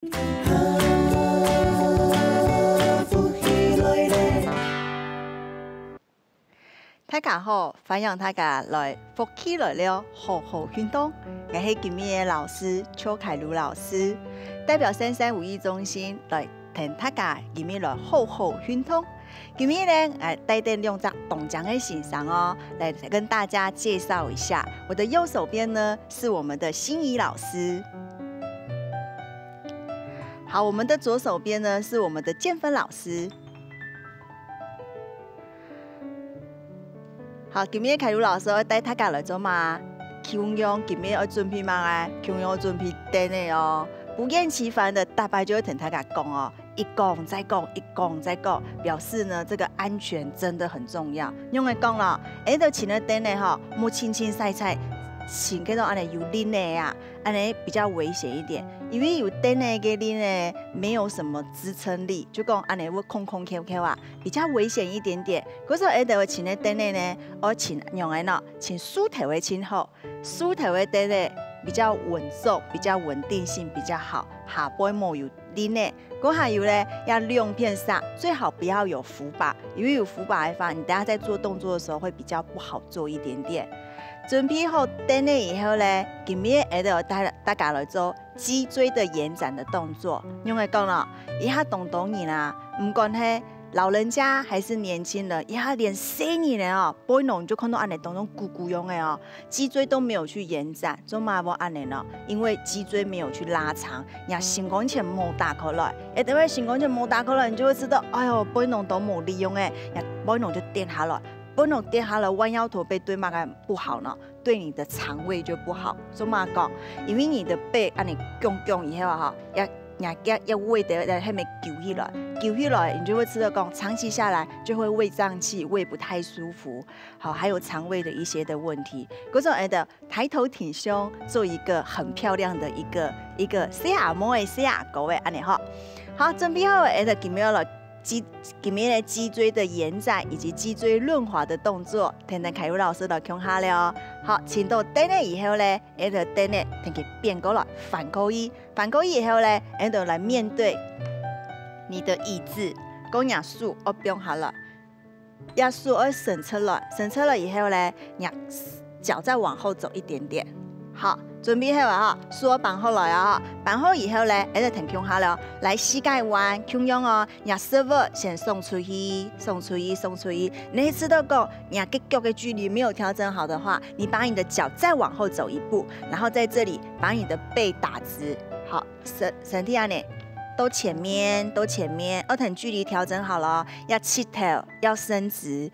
大家好，欢迎大家来福起来了好好运动。我是今日的老师邱凯如老师，代表3351中心来同大家今日来好好运动。今日呢，带点用在动讲的欣赏哦，来跟大家介绍一下。我的右手边呢是我们的心怡老师，好，我们的左手边呢是我们的建芬老师。好，今日凯如老师要带大家来做嘛？庆阳今日要准备嘛？庆阳准备等的哦，不厌其烦的大白就会同大家讲哦，一讲再讲，一讲再讲，表示呢这个安全真的很重要。因为讲了，就请了等的哈，莫清清晒晒，请这种安尼有拎的呀，安尼比较危险一点，因为有等的给拎的没有什么支撑力，就讲安尼会空空 Q 啊，比较危险一点点。可是会请的等的呢，我请用的呢，请梳头的请好，梳头的等的比较稳重，比较稳定性比较好，下背冇有拎的。嗰还有呢，要利用片上，最好不要有扶把，因为有扶把的话，你等下在做动作的时候会比较不好做一点点。准备好等了以后呢，今日要大家来做脊椎的延展的动作。因为讲了，一下动你啦，唔管係老人家还是年轻人，一下连細年人哦，背弄就看到安尼动鼓鼓用的哦，脊椎都没有去延展，做嘛无安尼呢？因为脊椎没有去拉长，呀，心肝前冇打开来，等会心肝前冇打开来，你就会知道，哎呦，背弄都冇利用诶，呀，背弄就跌下来。背弄跌下来，弯腰驼背对嘛个不好呢？对你的肠胃就不好。做嘛讲？因为你的背安尼拱以后哈，要胃的在下面揪起来，揪起来，你就会知道讲，长期下来就会胃胀气，胃不太舒服，好，还有肠胃的一些的问题。嗰种的抬头挺胸，做一个很漂亮的一个小阿嬷的小阿哥的安尼哈。好，准备好今日了。今日的脊椎的延展以及脊椎润滑的动作，听凯如老师来讲下了。好，请到等了以后呢，等了听佢变过来反勾一，反勾一以后呢，来面对你的椅子，讲压树我不用好了，压树我省车了，省车了以后呢，脚再往后走一点点，好。准备好啊！梳绑好来啊！绑好以后呢，停胸下了，来膝盖弯，胸用哦，让手腕先送出去，送出去，送出去。你知道讲，你跟脚的距离没有调整好的话，你把你的脚再往后走一步，然后在这里把你的背打直，好，身体啊呢，都前面，等距离调整好了，要起头，要伸直。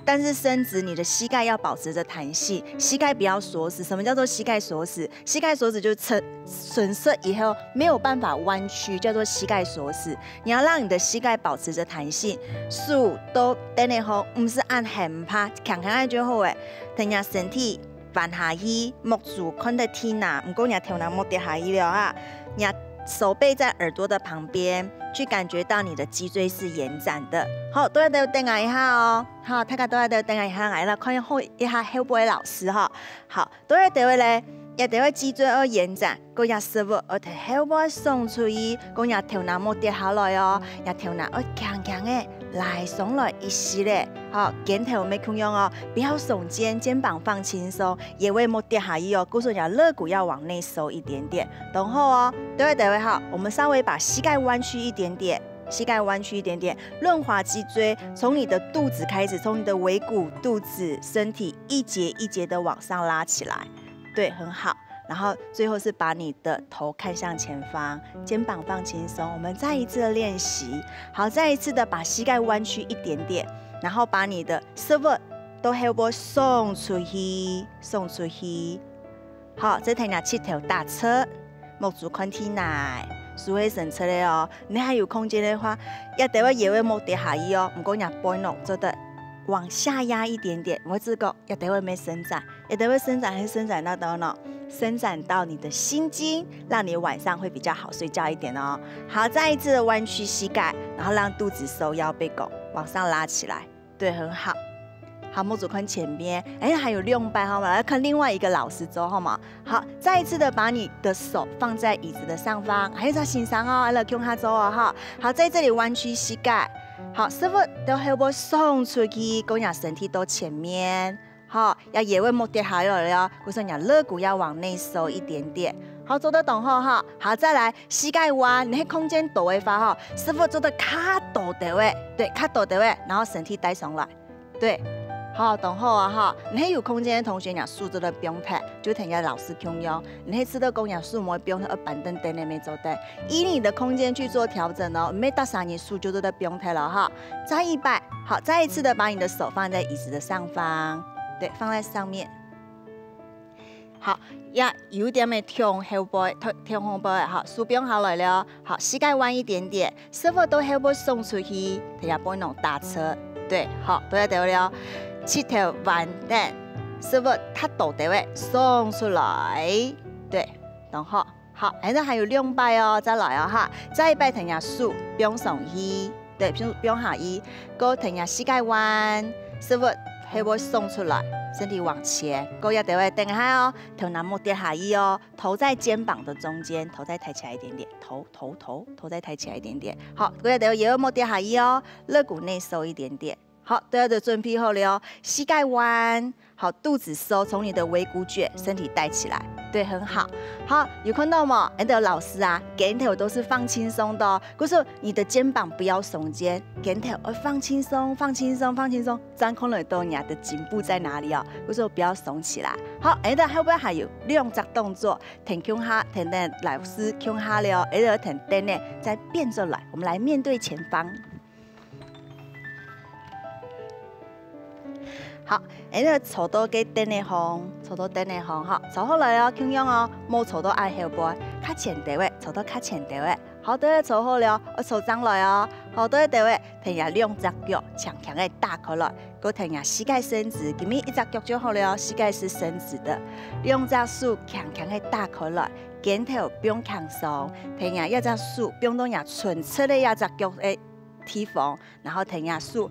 但是伸直，你的膝盖要保持着弹性，膝盖不要锁死。什么叫做膝盖锁死？膝盖锁死就是损失以后没有办法弯曲，叫做膝盖锁死。你要让你的膝盖保持着弹性，手都等你好，不是按很趴，强强就好诶。等下身体翻下去，摸住看得天呐，唔过你头脑摸跌下去了啊，你手背在耳朵的旁边，去感觉到你的脊椎是延展的。好，都要等一下哦。好，大家都要等一下来了，看一下后背老师哈。好，都要咧，也得脊椎要延展，个呀手腕要从后背送出去，个呀头脑冇跌下来哦，呀头脑要强强的来松来一些咧。好，肩头没空用哦，不要耸肩，肩膀放轻松，也会冇跌下去哦。告诉你，肋骨要往内收一点点，然后哦，对好，我们稍微把膝盖弯曲一点点。膝盖弯曲一点点，润滑脊椎，从你的肚子开始，从你的尾骨、肚子、身体一节一节的往上拉起来，对，很好。然后最后是把你的头看向前方，肩膀放轻松。我们再一次的练习，好，再一次的把膝盖弯曲一点点，然后把你的手腕都后背送出去，送出去。好，再听下七头大车，摸住看天内。是会省车的哦，你还有空间的话，也会冇跌下去哦。唔过你背弄做的往下压一点点，我这个也会没伸展，也会伸展，还伸展到呢？伸展到你的心经，让你晚上会比较好睡觉一点哦。好，再一次的弯曲膝盖，然后让肚子收腰背拱往上拉起来，对，很好。好，拇指看前边，哎，还有2拜，好吗？来看另外一个老师做，好吗？好，再一次的把你的手放在椅子的上方，还有在心上哦，来用下做哦，哈。好，在这里弯曲膝盖，好，师傅都后部送出去，勾下身体到前面，好，要也会莫跌下来了，我说你肋骨要往内收一点点。好，做得懂后哈，好，再来膝盖弯，你喺空间抖位发哈，师傅做的卡抖的位，对，卡抖的位，然后身体带上来，对。好，等候啊哈！你喺有空间的同学，你数字都不用睇，就听下老师供用。你喺吃到供养数模不用睇，板凳凳那边做对，以你的空间去做调整哦。没到3年数就都不用睇了哈。再1拜，好，再一次的把你的手放在椅子的上方，对，放在上面。好，也有点的向后背，向后背，好，手不用好来了，好，膝盖弯一点点，师傅都后背送出去，等下不能打车，对，好，都要对了。七头弯等，师傅他抖的位送出来，对，然后好，现在还有2拜哦，再来哦哈，再1拜停下手，不用上去，对，不用下衣，go停下膝盖弯，师傅还会送出来，身体往前，go 要对位等下哦，头拿莫跌下衣哦，头在肩膀的中间，头再抬起来一点点，头再抬起来一点点，好，go 要对位也要莫跌下衣哦，肋骨内收一点点。好，都要的准备好了哦，膝盖弯，好，肚子收，从你的尾骨卷，身体带起来，对，很好。好，有看到吗？你的老师啊，肩头都是放轻松的哦，可是你的肩膀不要耸肩，肩头放轻松，放轻松，放轻松，掌控了到你的颈部在哪里哦？可是不要耸起来。好，你的后边还有2只动作，停胸下，停的老师胸下了，你的停等呢，再变着来，我们来面对前方。好，你个坐到嘅顶的方，坐到顶的方，好，坐好来哦，轻用哦，冇坐到爱后背，较前地位，坐到较前地位，好，都要坐好了，我坐上来哦，好，都要地位，停下2只脚，强强的打开来，我停下膝盖伸直，前面1只脚就好了，膝盖是伸直的，2只手强强的打开来，肩头不用强松，停下1只手，不用动下纯侧的1只脚的提防，然后停下手。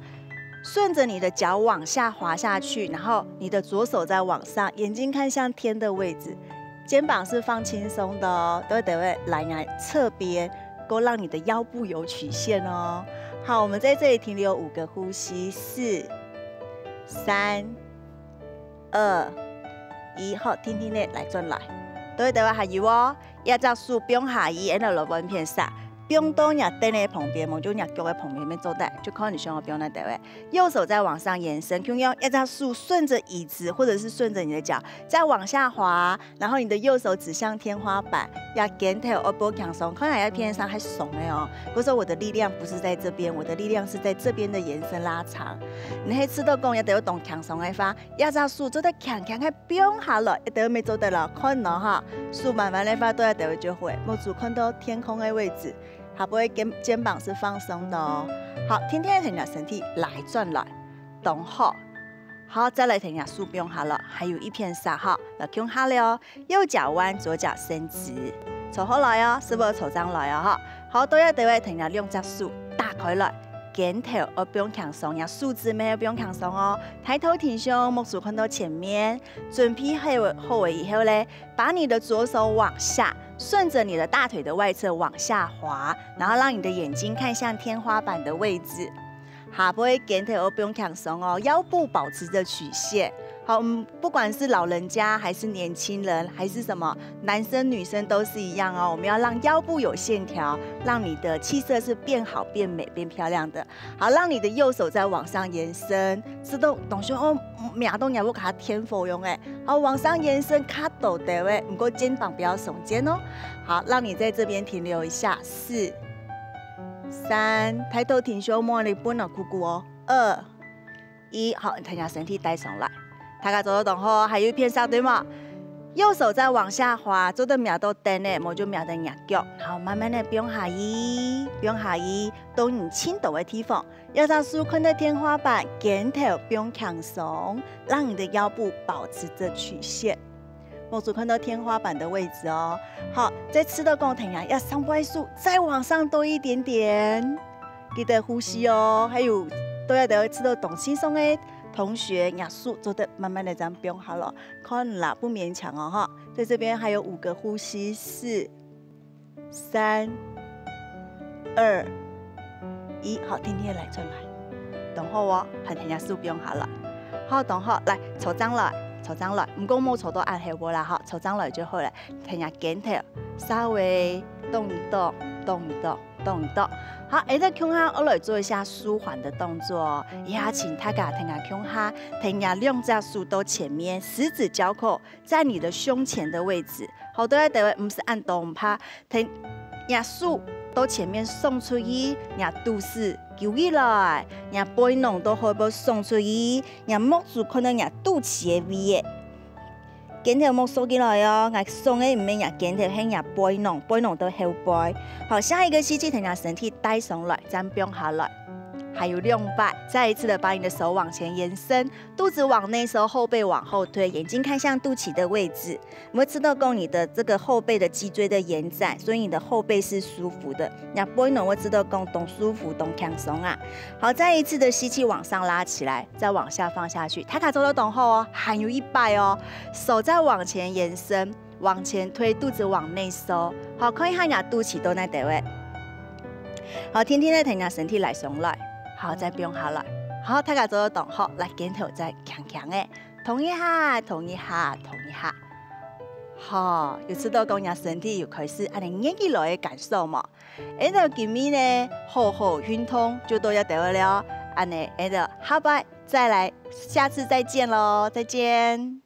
顺着你的脚往下滑下去，然后你的左手再往上，眼睛看向天的位置，肩膀是放轻松的哦，都会来侧边，够让你的腰部有曲线哦。好，我们在这里停留5个呼吸，4、3、2、1，好，听听呢，来转来，都会还有哦，一只手不用下移，然后落半片上。不用动你凳在旁边，就你脚在旁边面坐带，就靠你胸口不用那单位。右手再往上延伸，用一只手顺着椅子，或者是顺着你的脚，再往下滑，然后你的右手指向天花板，要肩头而不强松，看来要偏上还耸的哦。不是我的力量不是在这边，我的力量是在这边的延伸拉长。你喺吃到功也得要动强松的发，一只手做得强强的不用下了，一得没做得了，看到哈，手慢慢的发都要得就会，目主看到天空的位置。好，不会肩膀是放松的哦。好，天天停下身体来转来，动好。好，再来停下手不用下了，还有1片沙哈，来用下了哦。右脚弯，左脚伸直，坐好来哦，是不是坐上来哦？哈，好，都要对位停下2只手打开来，肩头不用强松，要数字没有不用强松哦。抬头挺胸，目数看到前面，准备后尾以后呢，把你的左手往下。顺着你的大腿的外侧往下滑，然后让你的眼睛看向天花板的位置。好，不会肩头不用强松哦，腰部保持着曲线。好，不管是老人家还是年轻人，还是什么男生女生都是一样哦。我们要让腰部有线条，让你的气色是变好、变美、变漂亮的。好，让你的右手再往上延伸，自动懂说哦，秒动要不给它天佛用哎。好，往上延伸，卡抖的位，不过肩膀不要耸肩哦。好，让你在这边停留一下，4、3，抬头挺胸，摸你不能咕咕哦，2、1，好，你看下身体带上来。大家做得懂后，还有1片沙对吗？右手再往下滑，做的秒到灯呢，我就秒到压脚，好，慢慢的不用下移，不用下移，到你轻抖的地方，要让手看到天花板，肩头不用强松，让你的腰部保持着曲线。我手看到天花板的位置哦。好，再吃到共停下，要3倍速，再往上多一点点，记得呼吸哦。还有都要吃到懂轻松的。同学，亚速做的慢慢的这样变好了，看啦，不勉强哦哈。在这边还有5个呼吸，4、3、2、1，好，天天来转来，等候哦，很听亚速变好了，好，等候来抽张来，抽张来，唔讲冇抽到按下波啦，哈，抽张来就好了，听下检讨，稍微动一动，动一动，动一动。好，下在胸下，我来做一下舒缓的动作哦。也请大家听下胸下，听下2只手都前面，十指交扣在你的胸前的位置。好多在位不是按动拍，听下手都前面送出去，下肚子揪起来，下背囊都可以送出去，下摸住可能下肚脐的位。肩头莫收起来哦，我送的唔免呀，肩头向呀背囊，背囊到后背。好，下一个吸气，等下身体带上来，这样变下来。还有2摆，再一次的把你的手往前延伸，肚子往内收，后背往后推，眼睛看向肚脐的位置。我们知道供你的这个后背的脊椎的延展，所以你的后背是舒服的。那背囊我知道供懂舒服，懂轻松啊。好，再一次的吸气往上拉起来，再往下放下去。塔卡走的懂后哦，还有1摆哦，手再往前延伸，往前推，肚子往内收。好，看一下你肚脐都在哪位。好，天天的停下身体来上来。好，再不用下来。好，大家做得懂好，来肩头再强强的，同一下，同一下，同一下。好，有知道讲人身体又开始安尼硬起来的感受嘛？然后今日呢，好好运动就都要得了。安尼，然后好拜，再来，下次再见喽，再见。